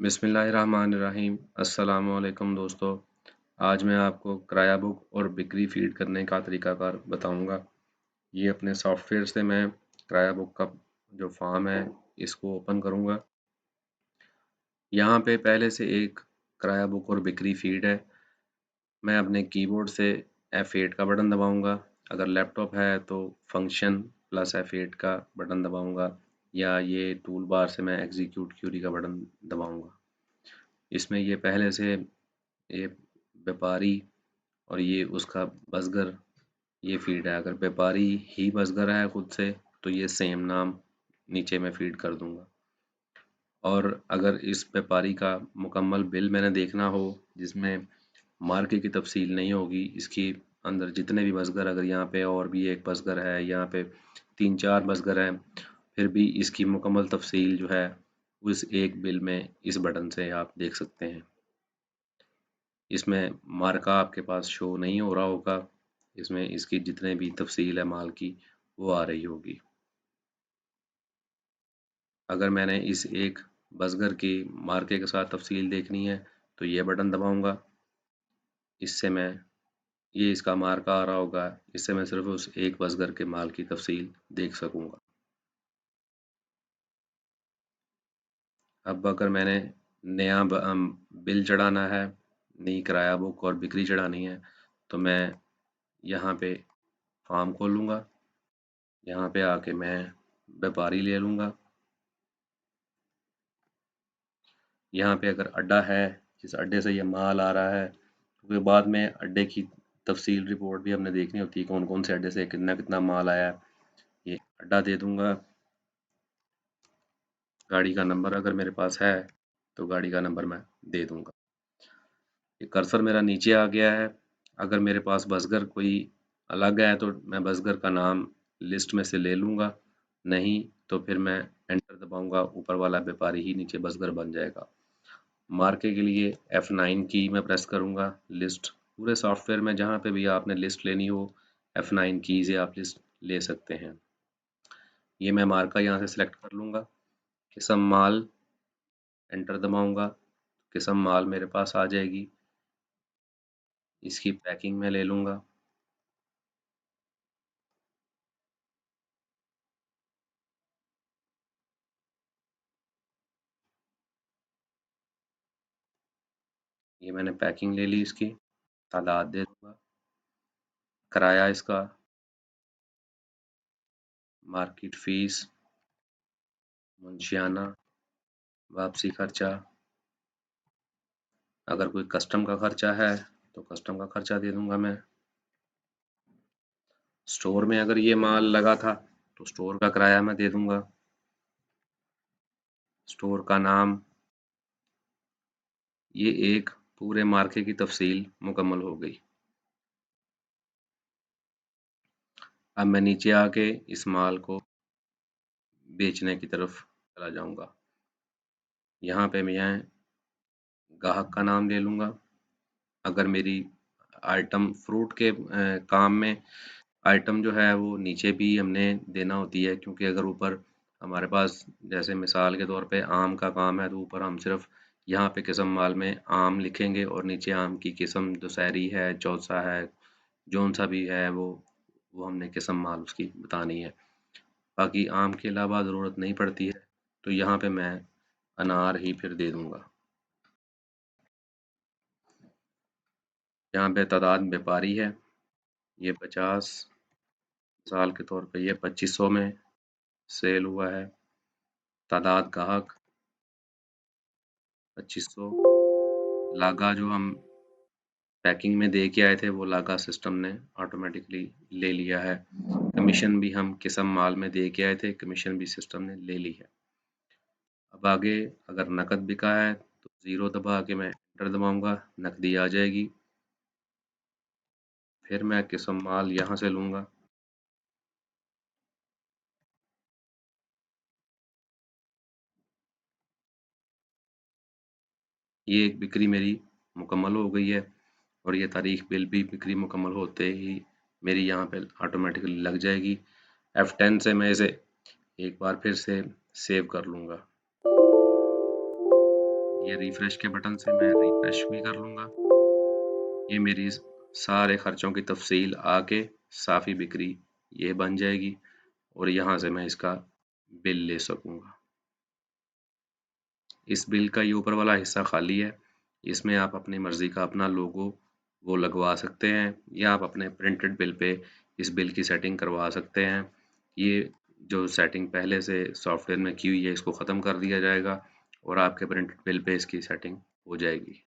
बिस्मिल्लाहिर्रहमानिर्रहीम। अस्सलामुअलैकुम दोस्तों। आज मैं आपको किराया बुक और बिक्री फीड करने का तरीकाकार बताऊंगा। ये अपने सॉफ्टवेयर से मैं किराया बुक का जो फॉर्म है इसको ओपन करूंगा। यहाँ पे पहले से एक किराया बुक और बिक्री फीड है। मैं अपने कीबोर्ड से F8 का बटन दबाऊंगा। अगर लैपटॉप है तो फंक्शन प्लस F8 का बटन दबाऊंगा, या ये टूल बार से मैं एग्जीक्यूट क्यूरी का बटन दबाऊंगा। इसमें ये पहले से ये व्यापारी और ये उसका बसगर ये फीड है। अगर व्यापारी ही बसगर है खुद से तो ये सेम नाम नीचे मैं फीड कर दूंगा। और अगर इस व्यापारी का मुकम्मल बिल मैंने देखना हो जिसमें मार्के की तफसील नहीं होगी, इसकी अंदर जितने भी बसगर, अगर यहाँ पे और भी एक बसगर है, यहाँ पे 3-4 बसगर हैं, फिर भी इसकी मुकम्मल तफसील जो है उस एक बिल में इस बटन से आप देख सकते हैं। इसमें मार्का आपके पास शो नहीं हो रहा होगा, इसमें इसकी जितने भी तफसील है माल की वो आ रही होगी। अगर मैंने इस एक बसगर की मार्के के साथ तफसील देखनी है तो ये बटन दबाऊंगा। इससे मैं ये इसका मार्का आ रहा होगा, इससे मैं सिर्फ उस एक बसगर के माल की तफसील देख सकूंगा। अब अगर मैंने नया बिल चढ़ाना है, नई किराया बुक और बिक्री चढ़ानी है, तो मैं यहाँ पे फॉर्म खोलूँगा। यहाँ पे आके मैं व्यापारी ले लूँगा। यहाँ पे अगर अड्डा है, जिस अड्डे से ये माल आ रहा है, क्योंकि बाद में अड्डे की तफसील रिपोर्ट भी हमने देखनी होती है, कौन कौन से अड्डे से कितना कितना माल आया है। ये अड्डा दे दूँगा। गाड़ी का नंबर अगर मेरे पास है तो गाड़ी का नंबर मैं दे दूँगा। ये कर्सर मेरा नीचे आ गया है। अगर मेरे पास बसगर कोई अलग है तो मैं बसगर का नाम लिस्ट में से ले लूँगा, नहीं तो फिर मैं एंटर दबाऊँगा, ऊपर वाला व्यापारी ही नीचे बसगर बन जाएगा। मार्के के लिए F9 की मैं प्रेस करूँगा। लिस्ट पूरे सॉफ्टवेयर में जहाँ पे भी आपने लिस्ट लेनी हो, F9 की से आप लिस्ट ले सकते हैं। ये मैं मार्का यहाँ से सिलेक्ट कर लूँगा। किस्म माल एंटर दबाऊँगा, किस्म माल मेरे पास आ जाएगी। इसकी पैकिंग में ले लूँगा। ये मैंने पैकिंग ले ली, इसकी तादाद दे दूँगा। किराया इसका, मार्केट फीस, मुंशियाना, वापसी खर्चा। अगर कोई कस्टम का खर्चा है तो कस्टम का खर्चा दे दूँगा मैं। स्टोर में अगर ये माल लगा था तो स्टोर का किराया मैं दे दूँगा। स्टोर का नाम। ये एक पूरे मार्के की तफसील मुकम्मल हो गई। अब मैं नीचे आके इस माल को बेचने की तरफ चला जाऊँगा। यहाँ पे मैं ग्राहक का नाम ले लूँगा। अगर मेरी आइटम फ्रूट के काम में आइटम जो है वो नीचे भी हमने देना होती है, क्योंकि अगर ऊपर हमारे पास जैसे मिसाल के तौर पे आम का काम है तो ऊपर हम सिर्फ यहाँ पे किस्म माल में आम लिखेंगे और नीचे आम की किस्म दशहरी है, चौसा है, जौन सा भी है वो हमने किस्म माल उसकी बतानी है। बाकी आम के अलावा ज़रूरत नहीं पड़ती है तो यहाँ पे मैं अनार ही फिर दे दूँगा। यहाँ पे तादाद व्यापारी है, ये 50 साल के तौर पे ये 2500 में सेल हुआ है। तादाद ग्राहक 2500। लागा जो हम पैकिंग में दे के आए थे वो लागा सिस्टम ने ऑटोमेटिकली ले लिया है। कमीशन भी हम किस्म माल में दे के आए थे, कमीशन भी सिस्टम ने ले ली है। अब आगे अगर नकद बिका है तो ज़ीरो दबा के मैं एंटर दबाऊंगा, नकदी आ जाएगी। फिर मैं किस्म माल यहाँ से लूँगा। ये एक बिक्री मेरी मुकम्मल हो गई है और ये तारीख बिल भी बिक्री मुकम्मल होते ही मेरी यहाँ पे ऑटोमेटिकली लग जाएगी। F10 से मैं इसे एक बार फिर से सेव कर लूँगा। ये रिफ्रेश के बटन से मैं रिफ्रेश भी कर लूँगा। ये मेरी सारे खर्चों की तफसील आके साफ़ी बिक्री ये बन जाएगी और यहाँ से मैं इसका बिल ले सकूँगा। इस बिल का ये ऊपर वाला हिस्सा खाली है, इसमें आप अपनी मर्ज़ी का अपना लोगो वो लगवा सकते हैं या आप अपने प्रिंटेड बिल पे इस बिल की सेटिंग करवा सकते हैं। ये जो सेटिंग पहले से सॉफ्टवेयर में की हुई है इसको ख़त्म कर दिया जाएगा और आपके प्रिंटेड बिल पे इसकी सेटिंग हो जाएगी।